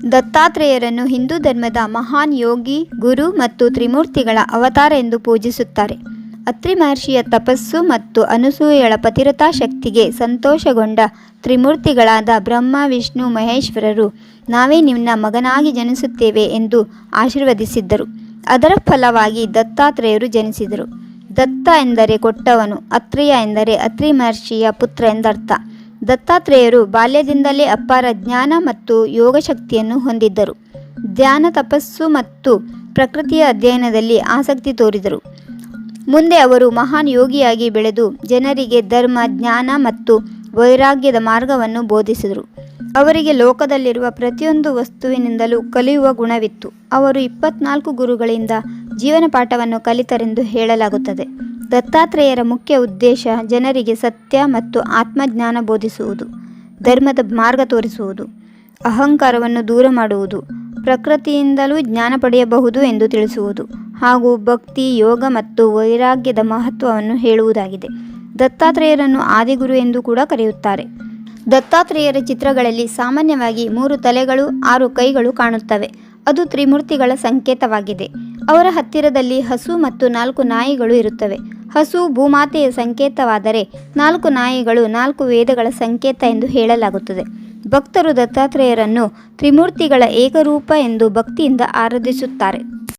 ದತ್ತಾತ್ರೇಯರನ್ನು ಹಿಂದೂ ಧರ್ಮದ ಮಹಾನ್ ಯೋಗಿ, ಗುರು ಮತ್ತು ತ್ರಿಮೂರ್ತಿಗಳ ಅವತಾರ ಎಂದು ಪೂಜಿಸುತ್ತಾರೆ. ಅತ್ರಿ ಮಹರ್ಷಿಯ ತಪಸ್ಸು ಮತ್ತು ಅನಸೂಯಳ ಪತಿವ್ರತಾ ಶಕ್ತಿಗೆ ಸಂತೋಷಗೊಂಡ ತ್ರಿಮೂರ್ತಿಗಳಾದ ಬ್ರಹ್ಮ, ವಿಷ್ಣು, ಮಹೇಶ್ವರರು ನಾವೇ ನಿನ್ನ ಮಗನಾಗಿ ಜನಿಸುತ್ತೇವೆ ಎಂದು ಆಶೀರ್ವದಿಸಿದ್ದರು. ಅದರ ಫಲವಾಗಿ ದತ್ತಾತ್ರೇಯರು ಜನಿಸಿದರು. ದತ್ತ ಎಂದರೆ ಕೊಟ್ಟವನು, ಅತ್ರೇಯ ಎಂದರೆ ಅತ್ರಿ ಮಹರ್ಷಿಯ ಪುತ್ರ ಎಂದರ್ಥ. ದತ್ತಾತ್ರೇಯರು ಬಾಲ್ಯದಿಂದಲೇ ಅಪಾರ ಜ್ಞಾನ ಮತ್ತು ಯೋಗಶಕ್ತಿಯನ್ನು ಹೊಂದಿದ್ದರು. ಧ್ಯಾನ, ತಪಸ್ಸು ಮತ್ತು ಪ್ರಕೃತಿಯ ಅಧ್ಯಯನದಲ್ಲಿ ಆಸಕ್ತಿ ತೋರಿದರು. ಮುಂದೆ ಅವರು ಮಹಾನ್ ಯೋಗಿಯಾಗಿ ಬೆಳೆದು ಜನರಿಗೆ ಧರ್ಮ, ಜ್ಞಾನ ಮತ್ತು ವೈರಾಗ್ಯದ ಮಾರ್ಗವನ್ನು ಬೋಧಿಸಿದರು. ಅವರಿಗೆ ಲೋಕದಲ್ಲಿರುವ ಪ್ರತಿಯೊಂದು ವಸ್ತುವಿನಿಂದಲೂ ಕಲಿಯುವ ಗುಣವಿತ್ತು. ಅವರು 24 ಗುರುಗಳಿಂದ ಜೀವನ ಪಾಠವನ್ನು ಕಲಿತರೆಂದು ಹೇಳಲಾಗುತ್ತದೆ. ದತ್ತಾತ್ರೇಯರ ಮುಖ್ಯ ಉದ್ದೇಶ ಜನರಿಗೆ ಸತ್ಯ ಮತ್ತು ಆತ್ಮಜ್ಞಾನ ಬೋಧಿಸುವುದು, ಧರ್ಮದ ಮಾರ್ಗ ತೋರಿಸುವುದು, ಅಹಂಕಾರವನ್ನು ದೂರ ಮಾಡುವುದು, ಪ್ರಕೃತಿಯಿಂದಲೂ ಜ್ಞಾನ ಪಡೆಯಬಹುದು ಎಂದು ತಿಳಿಸುವುದು, ಹಾಗೂ ಭಕ್ತಿ, ಯೋಗ ಮತ್ತು ವೈರಾಗ್ಯದ ಮಹತ್ವವನ್ನು ಹೇಳುವುದಾಗಿದೆ. ದತ್ತಾತ್ರೇಯರನ್ನು ಆದಿಗುರು ಎಂದು ಕೂಡ ಕರೆಯುತ್ತಾರೆ. ದತ್ತಾತ್ರೇಯರ ಚಿತ್ರಗಳಲ್ಲಿ ಸಾಮಾನ್ಯವಾಗಿ 3 ತಲೆಗಳು, 6 ಕೈಗಳು ಕಾಣುತ್ತವೆ. ಅದು ತ್ರಿಮೂರ್ತಿಗಳ ಸಂಕೇತವಾಗಿದೆ. ಅವರ ಹತ್ತಿರದಲ್ಲಿ ಹಸು ಮತ್ತು 4 ನಾಯಿಗಳು ಇರುತ್ತವೆ. ಹಸು ಭೂಮಾತೆಯ ಸಂಕೇತವಾದರೆ 4 ನಾಯಿಗಳು 4 ವೇದಗಳ ಸಂಕೇತ ಎಂದು ಹೇಳಲಾಗುತ್ತದೆ. ಭಕ್ತರು ದತ್ತಾತ್ರೇಯರನ್ನು ತ್ರಿಮೂರ್ತಿಗಳ ಏಕರೂಪ ಎಂದು ಭಕ್ತಿಯಿಂದ ಆರಾಧಿಸುತ್ತಾರೆ.